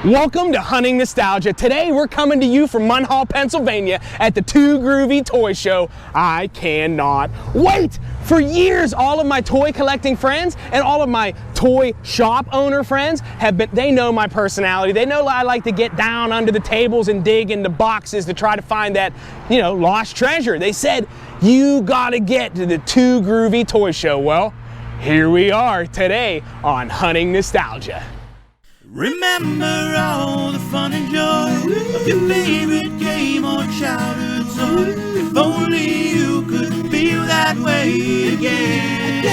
Welcome to Hunting Nostalgia. Today we're coming to you from Munhall, Pennsylvania at the Groovy Toy Show. I cannot wait! For years, all of my toy collecting friends and all of my toy shop owner friends they know my personality. They know I like to get down under the tables and dig into boxes to try to find that, lost treasure. They said, you gotta get to the Groovy Toy Show. Well, here we are today on Hunting Nostalgia. Remember all the fun and joy of your favorite game or childhood toy. If only you could feel that way again.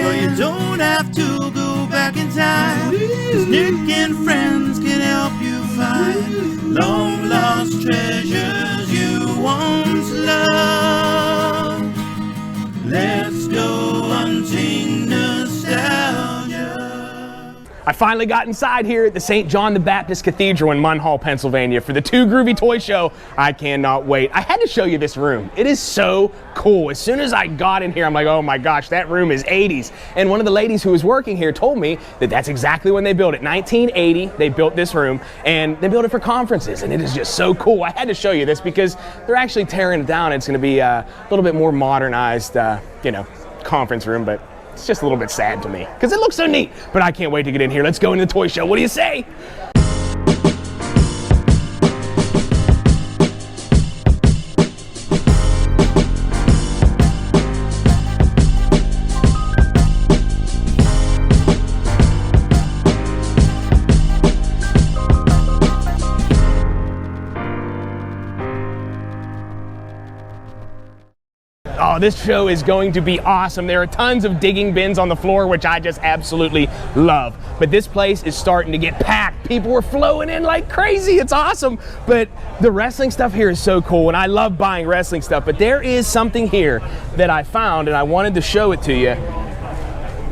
Well, you don't have to go back in time, 'cause Nick and friends can help you find long lost treasures you once loved. Let's go hunting nostalgia. I finally got inside here at the St. John the Baptist Cathedral in Munhall, Pennsylvania for the Groovy Toy Show. I cannot wait. I had to show you this room. It is so cool. As soon as I got in here, I'm like, oh my gosh, that room is 80s. And one of the ladies who was working here told me that that's exactly when they built it. 1980, they built this room, and they built it for conferences, and it is just so cool. I had to show you this because they're actually tearing it down. It's going to be a little bit more modernized, conference room, but it's just a little bit sad to me because it looks so neat. But I can't wait to get in here. Let's go into the toy show. What do you say? Oh, this show is going to be awesome. There are tons of digging bins on the floor, which I just absolutely love. But this place is starting to get packed. People are flowing in like crazy. It's awesome. But the wrestling stuff here is so cool, and I love buying wrestling stuff. But there is something here that I found, and I wanted to show it to you.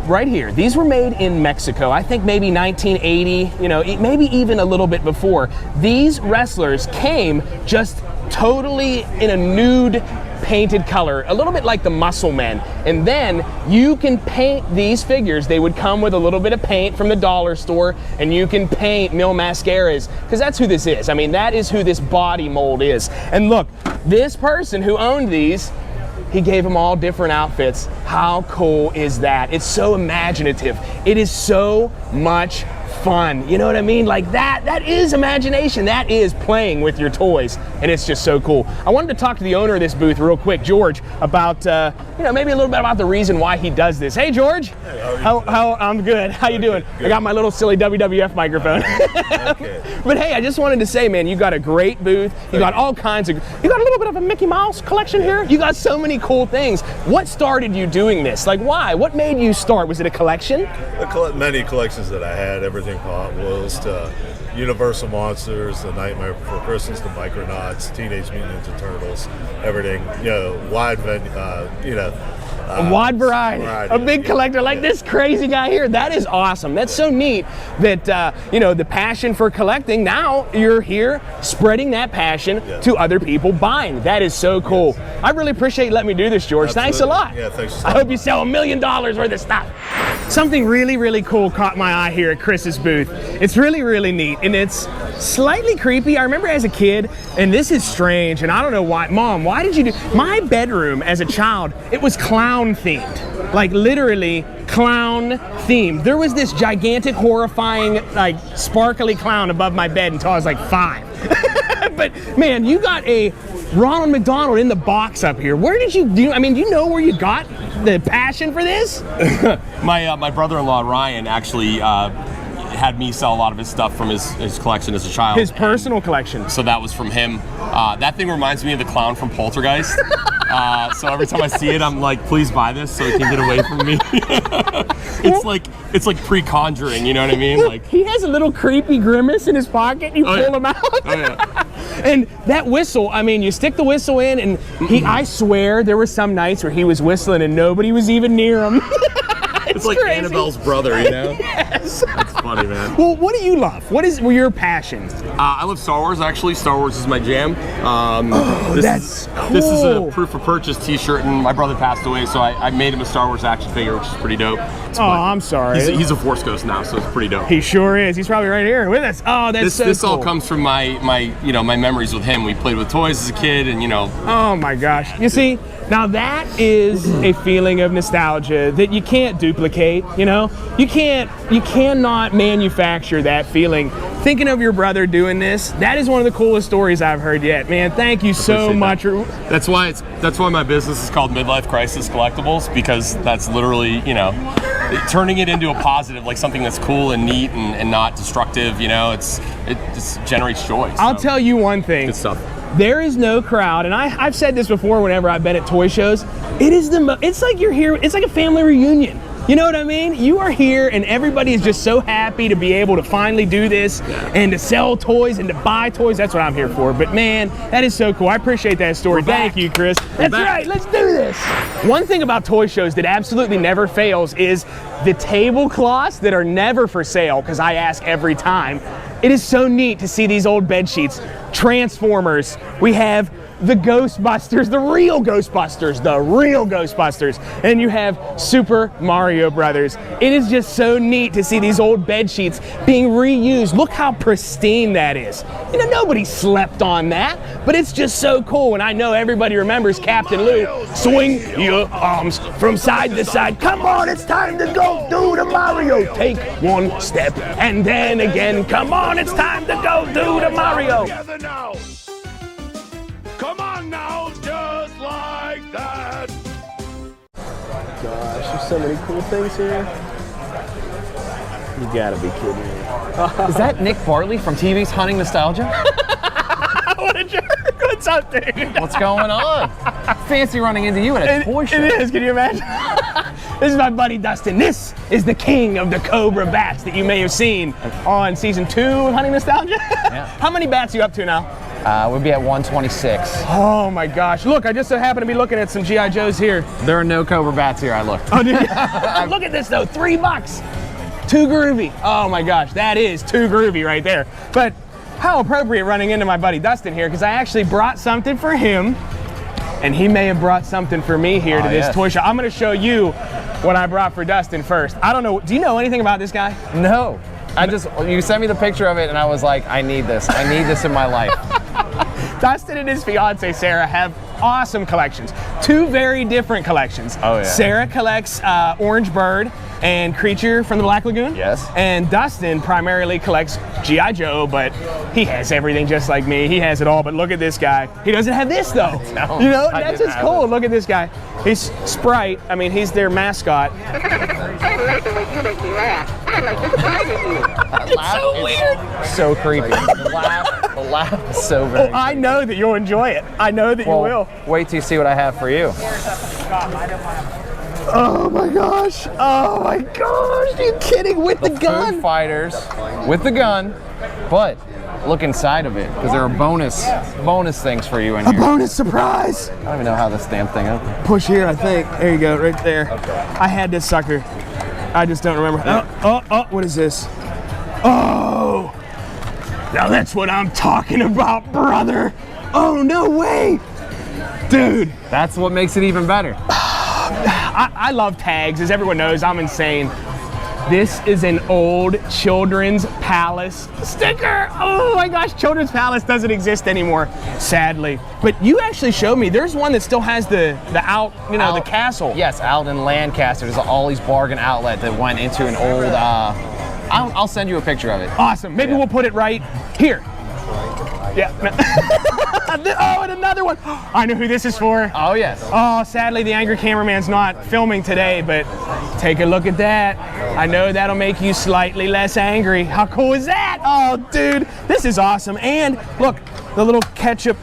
Right here. These were made in Mexico. I think maybe 1980, maybe even a little bit before. These wrestlers came just totally in a nude painted color, a little bit like the Muscle Men. And then you can paint these figures. They would come with a little bit of paint from the dollar store, and you can paint Mil Mascaras, because that's who this is. I mean, that is who this body mold is. And look, this person who owned these, he gave them all different outfits. How cool is that? It's so imaginative. It is so much fun. You know what I mean? Like that is imagination. That is playing with your toys, and it's just so cool. I wanted to talk to the owner of this booth real quick, George, about maybe a little bit about the reason why he does this. Hey, George. Hey, how are you? How I'm good. How you doing? Good. I got my little silly WWF microphone. Okay. But hey, I just wanted to say, man, you got a great booth. You got all kinds of. You got a little bit of a Mickey Mouse collection here. You got so many cool things. What started you doing this? Like, why? What made you start? Was it a collection? Many collections that I had, everything from Hot Wheels to Universal Monsters, The Nightmare Before Christmas, the Micronauts, Teenage Mutant Ninja Turtles, everything. Wide a wide variety. A big collector like this crazy guy here. That is awesome. That's so neat that, the passion for collecting, now you're here spreading that passion to other people buying. That is so cool. I really appreciate you letting me do this, George. Absolutely. Thanks a lot. Yeah, thanks. I hope you sell $1 million worth of stuff. Something really, really cool caught my eye here at Chris's booth. It's really, really neat, and it's slightly creepy. I remember as a kid, and this is strange, and I don't know why. Mom, why did you do? My bedroom as a child, it was clown themed, like literally clown themed. There was this gigantic, horrifying, like sparkly clown above my bed until I was like 5. But man, you got a Ronald McDonald in the box up here. Where did you do? I mean, do you know where you got the passion for this? My brother-in-law Ryan actually had me sell a lot of his stuff from his collection as a child. His personal collection. So that was from him. That thing reminds me of the clown from Poltergeist. So every time I see it, I'm like, please buy this so it can get away from me. It's like pre-Conjuring, you know what I mean? Like, he has a little creepy grimace in his pocket. You pull him out. Oh, yeah. And that whistle, I mean, you stick the whistle in, and I swear there were some nights where he was whistling and nobody was even near him. It's like crazy. Annabelle's brother, you know? Yes. That's funny, man. Well, what do you love? What is your passion? I love Star Wars, actually. Star Wars is my jam. That's This is a cool. proof of purchase t-shirt, and my brother passed away, so I made him a Star Wars action figure, which is pretty dope. Oh, I'm sorry. He's a Force Ghost now, so it's pretty dope. He sure is. He's probably right here with us. Oh, that's so This cool. all comes from my memories with him. We played with toys as a kid, and Oh my gosh. You see, now that is a feeling of nostalgia that you can't duplicate, you know? You cannot manufacture that feeling. Thinking of your brother doing this, that is one of the coolest stories I've heard yet. Man, thank you so much. That's why my business is called Midlife Crisis Collectibles, because that's literally, turning it into a positive, like something that's cool and neat and not destructive, it just generates joy. I'll tell you one thing. Good stuff. There is no crowd, and I've said this before whenever I've been at toy shows, it's like you're here, it's like a family reunion. You know what I mean? You are here and everybody is just so happy to be able to finally do this and to sell toys and to buy toys. That's what I'm here for. But man, that is so cool. I appreciate that story. Thank you, Chris. That's right. Let's do this. One thing about toy shows that absolutely never fails is the tablecloths that are never for sale, because I ask every time. It is so neat to see these old bed sheets, Transformers. We have the Ghostbusters, the real Ghostbusters, and you have Super Mario Brothers. It is just so neat to see these old bed sheets being reused. Look how pristine that is. Nobody slept on that, but it's just so cool, and I know everybody remembers Captain Lou. Swing your arms from side to side. Come on, it's time to go do the Mario. Take one step, and then again. Come on, it's time to go do the Mario. Come on now, just like that. Gosh, there's so many cool things here. You gotta be kidding me. Is that Nick Bartley from TV's Hunting Nostalgia? What a jerk. What's up, dude? What's going on? Fancy running into you at a toy show. It is, can you imagine? This is my buddy Dustin. This is the king of the Cobra bats that you may have seen on season 2 of Hunting Nostalgia. Yeah. How many bats are you up to now? We'll be at 126. Oh my gosh. Look, I just so happen to be looking at some G.I. Joes here. There are no Cobra bats here, I looked. Oh, dude. Look at this though, $3. Too groovy. Oh my gosh, that is too groovy right there. But how appropriate running into my buddy Dustin here, because I actually brought something for him, and he may have brought something for me here to this toy show. I'm gonna show you what I brought for Dustin first. I don't know, do you know anything about this guy? No. You sent me the picture of it and I was like, I need this. I need this in my life. Dustin and his fiance Sarah have awesome collections. 2 very different collections. Oh yeah. Sarah collects Orange Bird and Creature from the Black Lagoon. Yes. And Dustin primarily collects G.I. Joe, but he has everything just like me. He has it all, but look at this guy. He doesn't have this though. No, you know, I that's didn't just have cool. it. Look at this guy. He's Sprite. I mean, he's their mascot. It's so weird. So creepy. The laugh is so very I know that you'll enjoy it. I know that you will. Wait till you see what I have for you. Oh my gosh. Oh my gosh. Are you kidding? With the gun? Food fighters with the gun, but look inside of it because there are bonus things for you in A here. bonus surprise. I don't even know how this damn thing opens. Push here, I think. There you go, right there. I had this sucker. I just don't remember. Oh, what is this? Oh, now that's what I'm talking about, brother. Oh, no way. Dude. That's what makes it even better. I love tags, as everyone knows, I'm insane. This is an old Children's Palace sticker. Oh my gosh, Children's Palace doesn't exist anymore, sadly. But you actually showed me, there's one that still has the the castle. Yes, out in Lancaster, there's an Ollie's Bargain outlet that went into an old, I'll send you a picture of it. Awesome, maybe we'll put it right here. Yeah. Oh, and another one. I know who this is for. Oh, yes. Oh, sadly, the angry cameraman's not filming today, but take a look at that. I know that'll make you slightly less angry. How cool is that? Oh, dude, this is awesome. And look, the little ketchup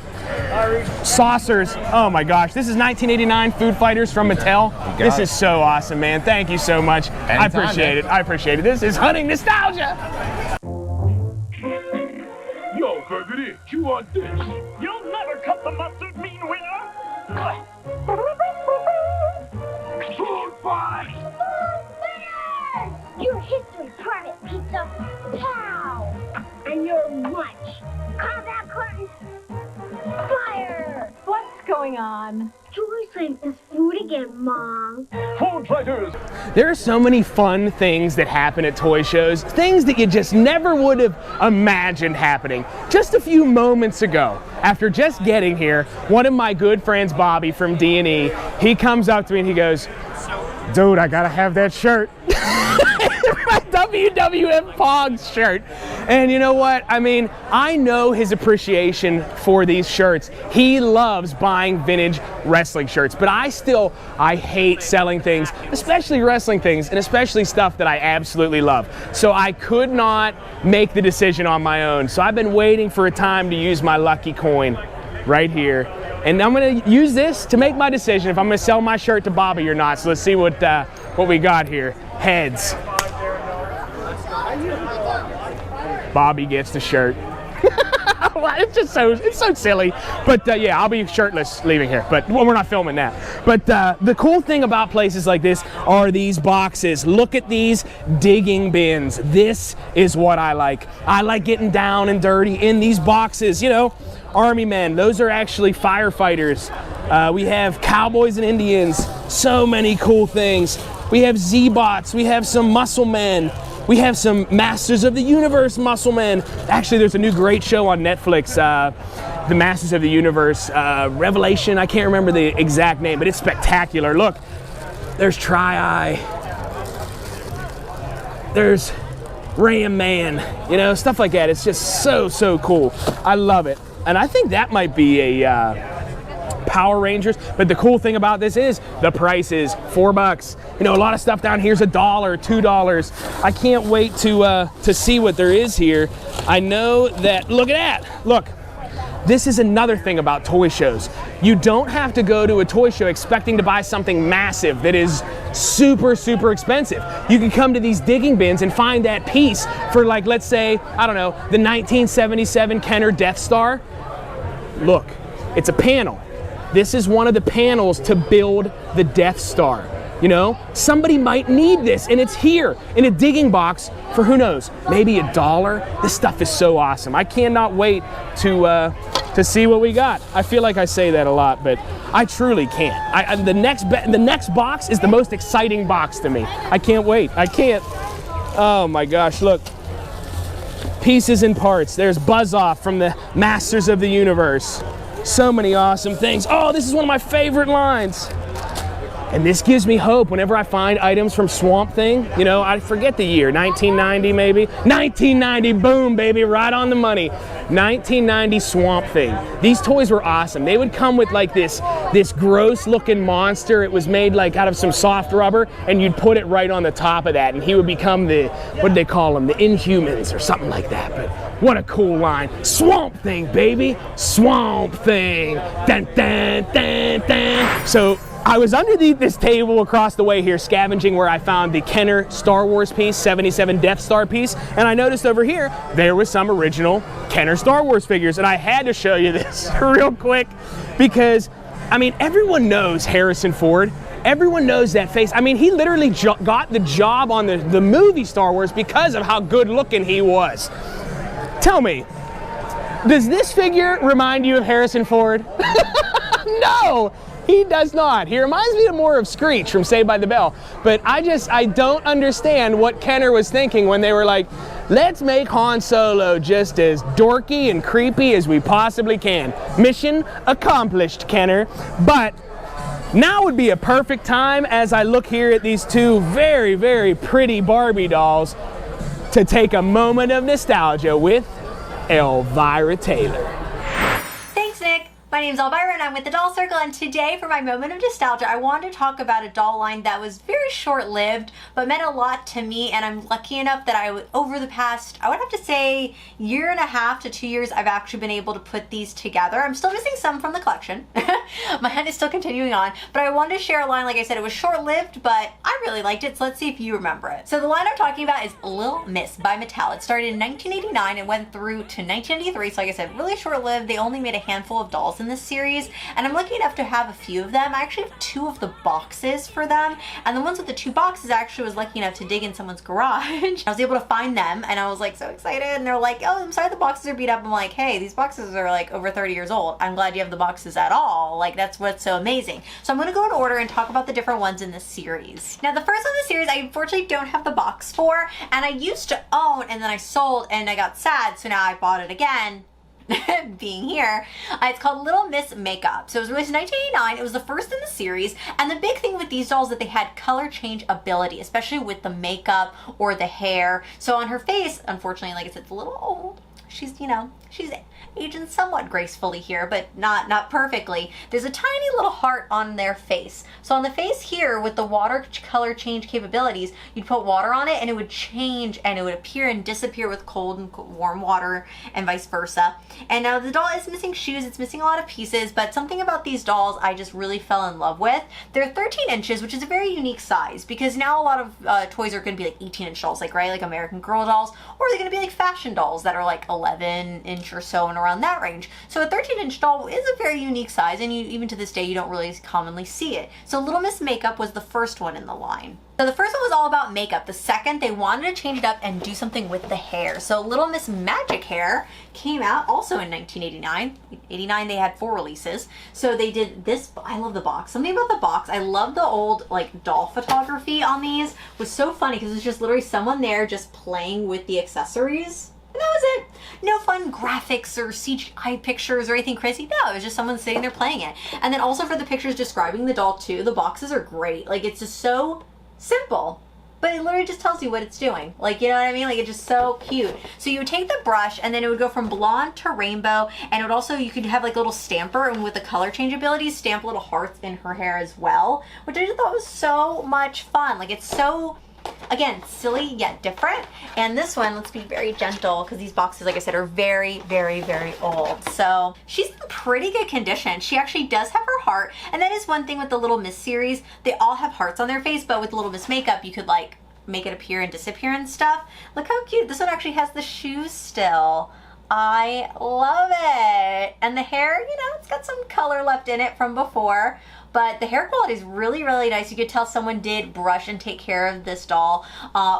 saucers. Oh my gosh, this is 1989 Food Fighters from Mattel. This is so awesome, man. Thank you so much. Anytime, I appreciate it. I appreciate it. This is Hunting Nostalgia. Yo, Vivirito, you want this? You'll never cut the mustard, mean winner. Food fight. going on? Joy time is food again, Mom. Food fighters. There are so many fun things that happen at toy shows, things that you just never would have imagined happening. Just a few moments ago, after just getting here, one of my good friends, Bobby from D and E, he comes up to me and he goes, dude, I gotta have that shirt. My WWF Pogs shirt. And you know what? I mean, I know his appreciation for these shirts. He loves buying vintage wrestling shirts, but I hate selling things, especially wrestling things, and especially stuff that I absolutely love. So I could not make the decision on my own. So I've been waiting for a time to use my lucky coin right here. And I'm gonna use this to make my decision if I'm gonna sell my shirt to Bobby or not. So let's see what we got here. Heads. Bobby gets the shirt. It's so silly. But yeah, I'll be shirtless leaving here. But well, we're not filming that. But the cool thing about places like this are these boxes. Look at these digging bins. This is what I like. I like getting down and dirty in these boxes. You know, Army men. Those are actually firefighters. We have cowboys and Indians. So many cool things. We have Z-Bots. We have some muscle men. We have some Masters of the Universe muscle men. Actually, there's a new great show on Netflix, the Masters of the Universe, Revelation. I can't remember the exact name, but it's spectacular. Look, there's Tri-Eye. There's Ram Man, you know, stuff like that. It's just so cool. I love it. And I think that might be a Power Rangers, but the cool thing about this is the price is $4. You know, a lot of stuff down here is $1, $2. I can't wait to see what there is here. I know that, look at that. Look, this is another thing about toy shows. You don't have to go to a toy show expecting to buy something massive that is super expensive. You can come to these digging bins and find that piece for, like, let's say, I don't know, the 1977 Kenner Death Star. Look, it's a panel. This is one of the panels to build the Death Star. You know, somebody might need this, and it's here in a digging box for, who knows, maybe $1. This stuff is so awesome. I cannot wait to see what we got. I feel like I say that a lot, but I truly can't. The next box is the most exciting box to me. I can't wait. I can't. Oh my gosh, look. Pieces and parts. There's Buzz Off from the Masters of the Universe. So many awesome things. Oh, this is one of my favorite lines. And this gives me hope whenever I find items from Swamp Thing. You know, I forget the year, 1990 maybe. 1990, boom, baby, right on the money. 1990 Swamp Thing. These toys were awesome. They would come with like this gross looking monster. It was made like out of some soft rubber, and you'd put it right on the top of that, and he would become the, what did they call them? The Inhumans or something like that. But what a cool line. Swamp Thing, baby. Swamp Thing. Dun, dun, dun, dun. So I was underneath this table across the way here, scavenging, where I found the Kenner Star Wars piece, 77 Death Star piece, and I noticed over here there was some original Kenner Star Wars figures, and I had to show you this real quick because, I mean, everyone knows Harrison Ford. Everyone knows that face. I mean, he literally got the job on the movie Star Wars because of how good looking he was. Tell me, does this figure remind you of Harrison Ford? No! He does not. He reminds me more of Screech from Saved by the Bell. But I don't understand what Kenner was thinking when they were like, let's make Han Solo just as dorky and creepy as we possibly can. Mission accomplished, Kenner. But now would be a perfect time, as I look here at these two very pretty Barbie dolls, to take a moment of nostalgia with Elvira Taylor. Thanks, Nick. My name's Elvira and I'm with the Doll Circle, and today for my moment of nostalgia I wanted to talk about a doll line that was very short-lived but meant a lot to me, and I'm lucky enough that over the past, I would have to say, 1.5 to 2 years, I've actually been able to put these together. I'm still missing some from the collection. My hunt is still continuing on, but I wanted to share a line. Like I said, it was short-lived, but I really liked it, so let's see if you remember it. So the line I'm talking about is Lil Miss by Mattel. It started in 1989 and went through to 1993, so like I said, really short-lived. They only made a handful of dolls. dolls in this series, and I'm lucky enough to have a few of them. I actually have 2 of the boxes for them, and the ones with the 2 boxes I actually was lucky enough to dig in someone's garage. I was able to find them, and I was like so excited, and they're like, oh, I'm sorry the boxes are beat up. I'm like, hey, these boxes are like over 30 years old. I'm glad you have the boxes at all. Like, that's what's so amazing. So I'm gonna go in order and talk about the different ones in this series. Now, the first one in the series I unfortunately don't have the box for, and I used to own, and then I sold, and I got sad, so now I bought it again. Being here. It's called Lil Miss Makeup. So it was released in 1989. It was the first in the series, and the big thing with these dolls that they had color change ability, especially with the makeup or the hair. So on her face, unfortunately, like I said, it's a little old. She's, you know, she's aging somewhat gracefully here, but not perfectly. There's a tiny little heart on their face. So on the face here, with the water color change capabilities, you'd put water on it and it would change, and it would appear and disappear with cold and warm water, and vice versa. And now the doll is missing shoes, it's missing a lot of pieces, but something about these dolls I just really fell in love with. They're 13 inches, which is a very unique size, because now a lot of toys are going to be like 18-inch dolls, like, right, like American Girl dolls, or they're going to be like fashion dolls that are like 11-inch or so and around that range. So a 13-inch doll is a very unique size, and even to this day you don't really commonly see it. So Lil Miss Makeup was the first one in the line. So the first one was all about makeup. The second, they wanted to change it up and do something with the hair. So Lil Miss Magic Hair came out also in 1989. 89, they had 4 releases. So they did this. I love the box. Something about the box. I love the old like doll photography on these. Was so funny because it's just literally someone there just playing with the accessories. And that was it. No fun graphics or CGI pictures or anything crazy. No, it was just someone sitting there playing it. And then also for the pictures describing the doll too, the boxes are great. Like, it's just so simple, but it literally just tells you what it's doing. Like, you know what I mean? Like, it's just so cute. So you would take the brush, and then it would go from blonde to rainbow, and it would also, you could have like a little stamper, and with the color change abilities, stamp little hearts in her hair as well, which I just thought was so much fun. Like, it's so, again, silly yet different. And this one, let's be very gentle, because these boxes, like I said, are very, very, very old. So she's in pretty good condition. She actually does have her heart, and that is one thing with the Lil Miss series. They all have hearts on their face, but with Lil Miss Makeup, you could like make it appear and disappear and stuff. Look how cute. This one actually has the shoes still. I love it. And the hair, you know, it's got some color left in it from before, but the hair quality is really, really nice. You could tell someone did brush and take care of this doll.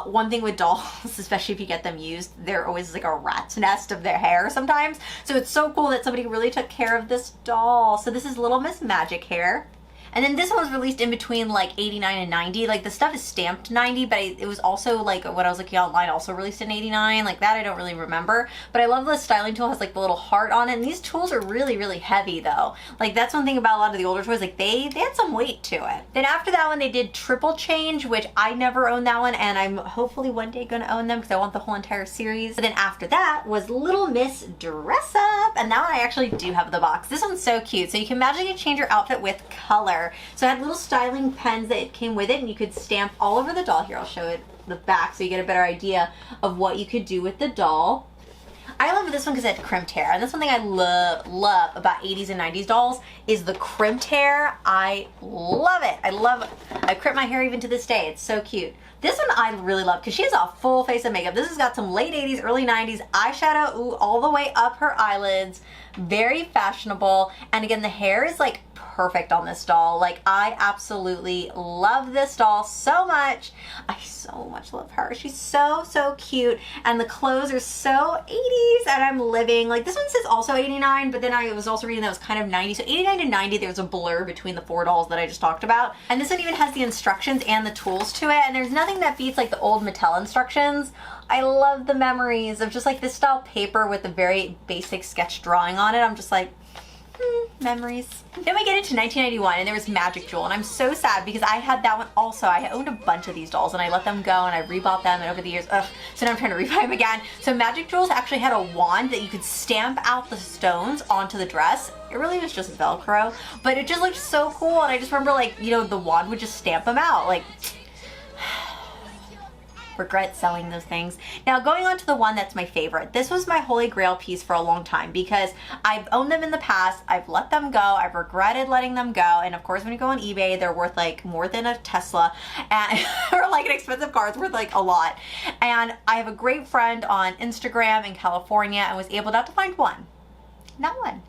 One thing with dolls, especially if you get them used, they're always like a rat's nest of their hair sometimes. So it's so cool that somebody really took care of this doll. So this is Lil Miss Magic Hair. And then this one was released in between like 89 and 90. Like, the stuff is stamped 90, but it was also like, when I was looking online, also released in 89. Like, that I don't really remember. But I love the styling tool. It has like the little heart on it. And these tools are really, really heavy though. Like, that's one thing about a lot of the older toys. Like, they had some weight to it. Then after that one, they did Triple Change, which I never owned that one. And I'm hopefully one day going to own them because I want the whole entire series. But then after that was Lil Miss Dress Up. And that one I actually do have the box. This one's so cute. So you can magically change your outfit with color. So I had little styling pens that came with it, and you could stamp all over the doll. Here, I'll show it the back so you get a better idea of what you could do with the doll. I love this one because it had crimped hair, and that's one thing I love about 80s and 90s dolls is the crimped hair. I love it. I crimp my hair even to this day. It's so cute. This one I really love because she has a full face of makeup. This has got some late 80s, early 90s eyeshadow, ooh, all the way up her eyelids. Very fashionable. And again, the hair is like perfect on this doll. Like, I absolutely love this doll so much. I so much love her. She's so, so cute. And the clothes are so 80s, and I'm living. Like, this one says also 89, but then I was also reading that it was kind of 90. So 89 to 90, there's a blur between the 4 dolls that I just talked about. And this one even has the instructions and the tools to it. And there's nothing that beats like the old Mattel instructions. I love the memories of just like this style paper with a very basic sketch drawing on it. I'm just like, memories. Then we get into 1991, and there was Magic Jewel, and I'm so sad because I had that one also. I owned a bunch of these dolls, and I let them go, and I rebought them, and over the years, so now I'm trying to rebuy them again. So Magic Jewels actually had a wand that you could stamp out the stones onto the dress. It really was just Velcro, but it just looked so cool, and I just remember, like, you know, the wand would just stamp them out. Like, regret selling those things. Now, going on to the one that's my favorite. This was my holy grail piece for a long time because I've owned them in the past. I've let them go. I've regretted letting them go. And of course, when you go on eBay, they're worth like more than a Tesla, and or like an expensive car. It's worth like a lot. And I have a great friend on Instagram in California and was able to find one. Not one,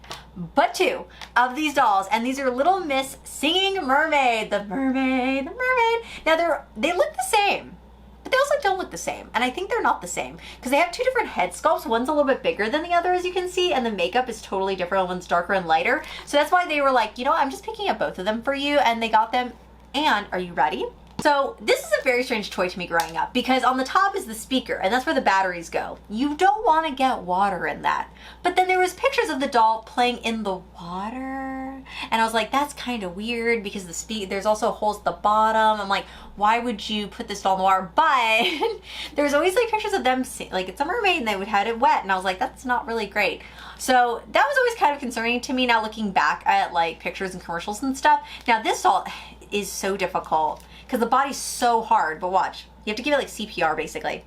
but 2 of these dolls, and these are Little Miss Singing Mermaid. The mermaid, the mermaid. Now they look the same, but they also don't look the same, and I think they're not the same because they have 2 different head sculpts. One's a little bit bigger than the other, as you can see, and the makeup is totally different. One's darker and lighter, so that's why they were like, you know what, I'm just picking up both of them for you, and they got them. And are you ready? So this is a very strange toy to me growing up because on the top is the speaker and that's where the batteries go. You don't want to get water in that. But then there was pictures of the doll playing in the water and I was like, that's kind of weird because there's also holes at the bottom. I'm like, why would you put this doll in the water? But there's always like pictures of them like it's a mermaid and they would have it wet and I was like, that's not really great. So that was always kind of concerning to me now looking back at like pictures and commercials and stuff. Now this doll is so difficult because the body's so hard, but watch. You have to give it like CPR basically.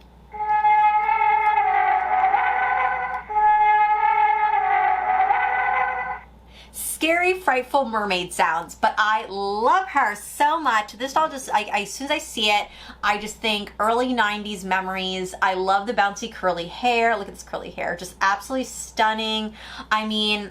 Scary, frightful mermaid sounds, but I love her so much. This doll just, as soon as I see it, I just think early 90s memories. I love the bouncy curly hair. Look at this curly hair, just absolutely stunning. I mean,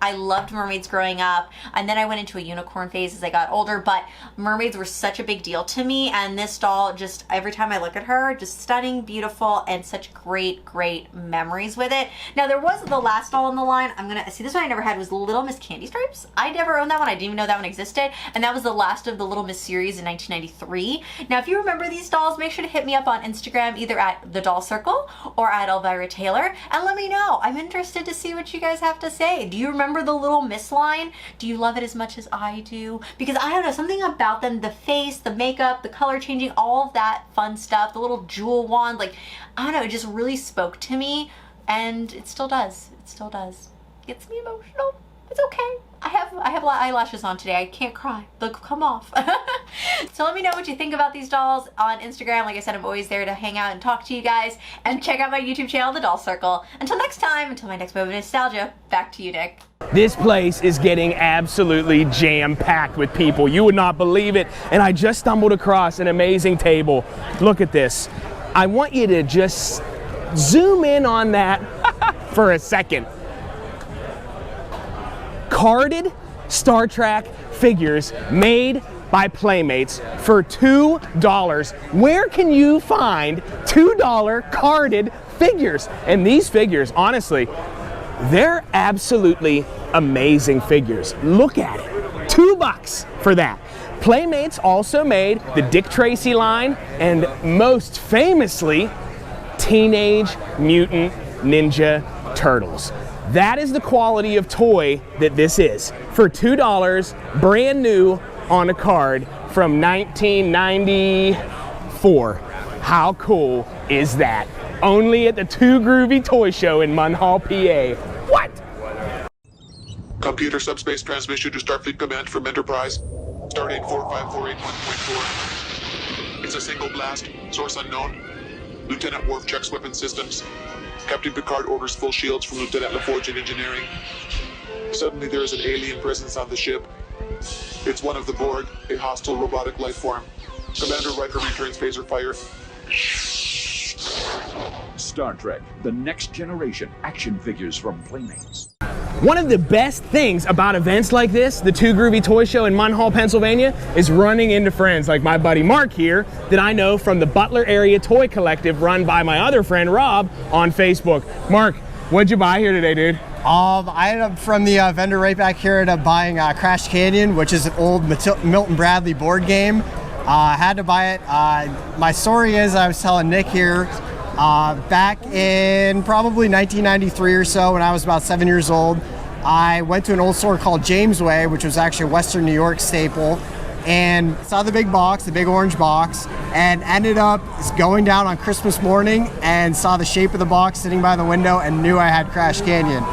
I loved mermaids growing up, and then I went into a unicorn phase as I got older, but mermaids were such a big deal to me, and this doll, just every time I look at her, just stunning, beautiful, and such great, great memories with it. Now, there was the last doll in the line. See, this one I never had was Little Miss Candy Stripes. I never owned that one. I didn't even know that one existed, and that was the last of the Little Miss series in 1993. Now, if you remember these dolls, make sure to hit me up on Instagram, either at The Doll Circle or at Elvira Taylor, and let me know. I'm interested to see what you guys have to say. Do you remember the Little Miss line? Do you love it as much as I do? Because I don't know, something about them, the face, the makeup, the color changing, all of that fun stuff, the little jewel wand, like, I don't know, it just really spoke to me, and it still does. It still does. Gets me emotional. It's okay. I have eyelashes on today. I can't cry. They'll come off. So let me know what you think about these dolls on Instagram. Like I said, I'm always there to hang out and talk to you guys. And check out my YouTube channel, The Doll Circle. Until next time, until my next moment of nostalgia, back to you, Nick. This place is getting absolutely jam-packed with people. You would not believe it. And I just stumbled across an amazing table. Look at this. I want you to just zoom in on that for a second. Carded Star Trek figures made by Playmates for $2. Where can you find $2 carded figures? And these figures, honestly, they're absolutely amazing figures. Look at it, $2 for that. Playmates also made the Dick Tracy line and most famously, Teenage Mutant Ninja Turtles. That is the quality of toy that this is. For $2, brand new on a card from 1994. How cool is that? Only at the Too Groovy Toy Show in Munhall, PA. What? Computer subspace transmission to Starfleet Command from Enterprise. Stardate 45481.4. It's a single blast. Source unknown. Lieutenant Worf checks weapon systems. Captain Picard orders full shields from Lieutenant LaForge in engineering. Suddenly there is an alien presence on the ship. It's one of the Borg, a hostile robotic life form. Commander Riker returns phaser fire. Star Trek, the next generation action figures from Playmates. One of the best things about events like this, the Too Groovy Toy Show in Munhall, Pennsylvania, is running into friends like my buddy Mark here that I know from the Butler Area Toy Collective run by my other friend Rob on Facebook. Mark, what'd you buy here today, dude? I ended up from the vendor right back here to buying Crash Canyon, which is an old Milton Bradley board game. I had to buy it. My story is, I was telling Nick here, back in probably 1993 or so, when I was about 7 years old, I went to an old store called Jamesway, which was actually a Western New York staple, and saw the big box, the big orange box, and ended up going down on Christmas morning and saw the shape of the box sitting by the window and knew I had Crash Canyon.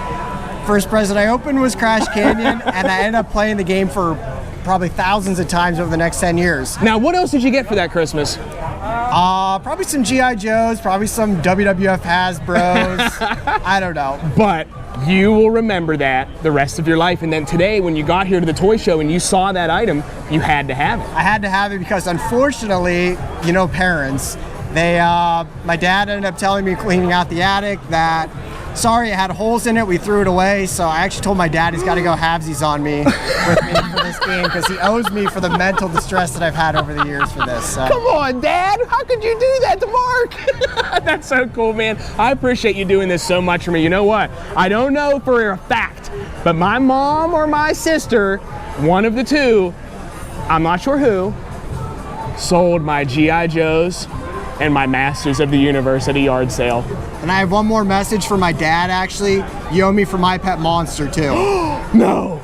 First present I opened was Crash Canyon, and I ended up playing the game for probably thousands of times over the next 10 years. Now, what else did you get for that Christmas? Probably some G.I. Joes, probably some WWF Hasbros. I don't know. But you will remember that the rest of your life. And then today, when you got here to the toy show and you saw that item, you had to have it. I had to have it because, unfortunately, you know, parents, my dad ended up telling me cleaning out the attic that sorry, it had holes in it. We threw it away. So I actually told my dad he's got to go halvesies on me with me for this game because he owes me for the mental distress that I've had over the years for this. So. Come on, Dad. How could you do that to Mark? That's so cool, man. I appreciate you doing this so much for me. You know what? I don't know for a fact, but my mom or my sister, one of the two, I'm not sure who, sold my G.I. Joes and my Masters of the Universe at a yard sale. And I have one more message for my dad, actually. You owe me for My Pet Monster, too. No.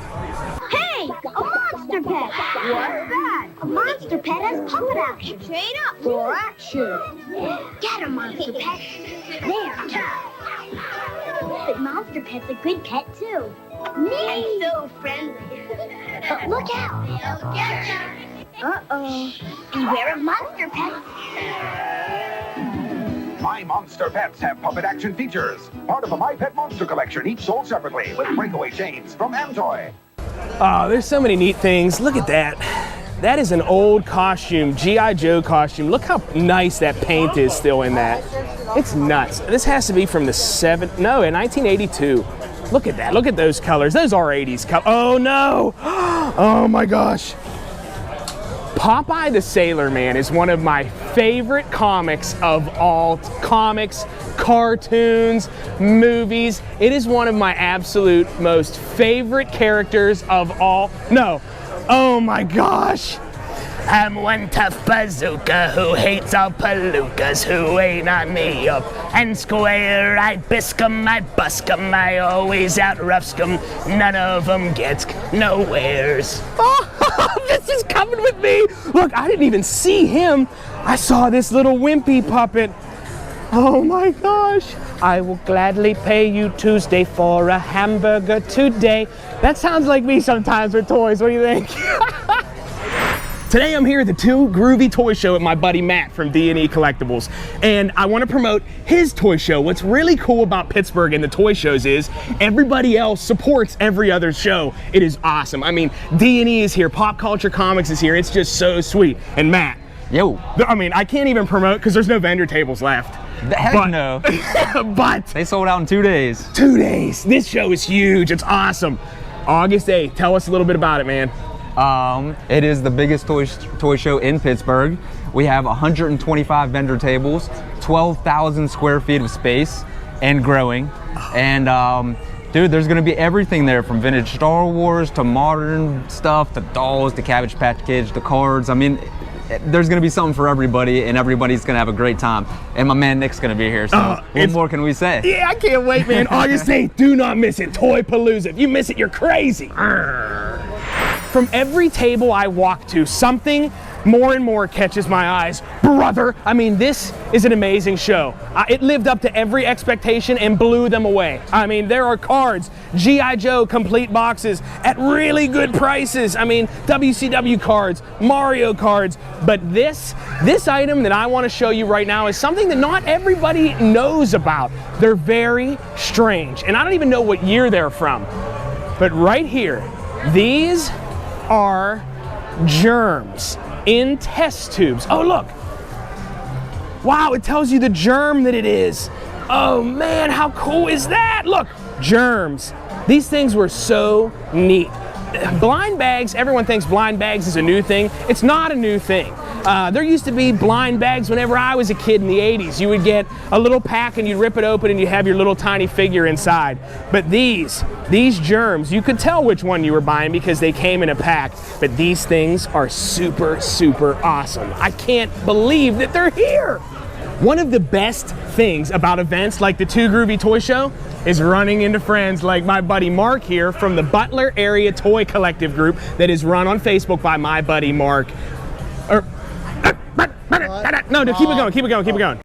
Hey, a monster pet. What's that? A monster pet has puppet action. Trade up for action. Get a monster pet. There. But monster pet's a good pet, too. And so friendly. But look out. They'll get you. Uh-oh. Beware of monster pets. My Monster Pets have puppet action features. Part of the My Pet Monster collection, each sold separately with breakaway chains from Amtoy. Oh, there's so many neat things. Look at that. That is an old costume, G.I. Joe costume. Look how nice that paint is still in that. It's nuts. This has to be from the 1982. Look at that. Look at those colors. Those are 80s colors. Oh, no. Oh, my gosh. Popeye the Sailor Man is one of my favorite comics of all comics, cartoons, movies. It is one of my absolute most favorite characters of all. No. Oh my gosh. I'm one tough bazooka who hates all palookas, who ain't on me up and square. I bisque 'em, I busk 'em, I always out roughs 'em. None of 'em gets nowheres. Oh, this is coming with me. Look, I didn't even see him. I saw this little wimpy puppet. Oh my gosh. I will gladly pay you Tuesday for a hamburger today. That sounds like me sometimes with toys. What do you think? Today I'm here at the Groovy Toy Show with my buddy Matt from D and E Collectables, and I want to promote his toy show. What's really cool about Pittsburgh and the toy shows is everybody else supports every other show. It is awesome. I mean, D and E is here, Pop Culture Comics is here. It's just so sweet. And Matt, yo, I mean, I can't even promote because there's no vendor tables left. Heck no. But they sold out in 2 days. 2 days. This show is huge. It's awesome. August 8th. Tell us a little bit about it, man. It is the biggest toy show in Pittsburgh. We have 125 vendor tables, 12,000 square feet of space, and growing. And dude, there's gonna be everything there, from vintage Star Wars to modern stuff, to dolls, to Cabbage Patch Kids, to cards. I mean, there's gonna be something for everybody, and everybody's gonna have a great time. And my man Nick's gonna be here, so what more can we say? Yeah, I can't wait, man. August 8th, do not miss it. Toypalooza. If you miss it, you're crazy. From every table I walk to, something more and more catches my eyes. Brother, I mean, this is an amazing show. It lived up to every expectation and blew them away. I mean, there are cards, G.I. Joe complete boxes at really good prices. I mean, WCW cards, Mario cards. But this item that I want to show you right now is something that not everybody knows about. They're very strange, and I don't even know what year they're from. But right here, these are germs in test tubes. Oh, look. Wow, it tells you the germ that it is. Oh man, how cool is that? Look, germs. These things were so neat. Blind bags, everyone thinks blind bags is a new thing. It's not a new thing. There used to be blind bags whenever I was a kid in the 80s. You would get a little pack and you'd rip it open and you have your little tiny figure inside. But these germs, you could tell which one you were buying because they came in a pack. But these things are super, super awesome. I can't believe that they're here. One of the best things about events like the Groovy Toy Show is running into friends like my buddy Mark here from the Butler Area Toy Collective group that is run on Facebook by my buddy Mark. No, keep it going.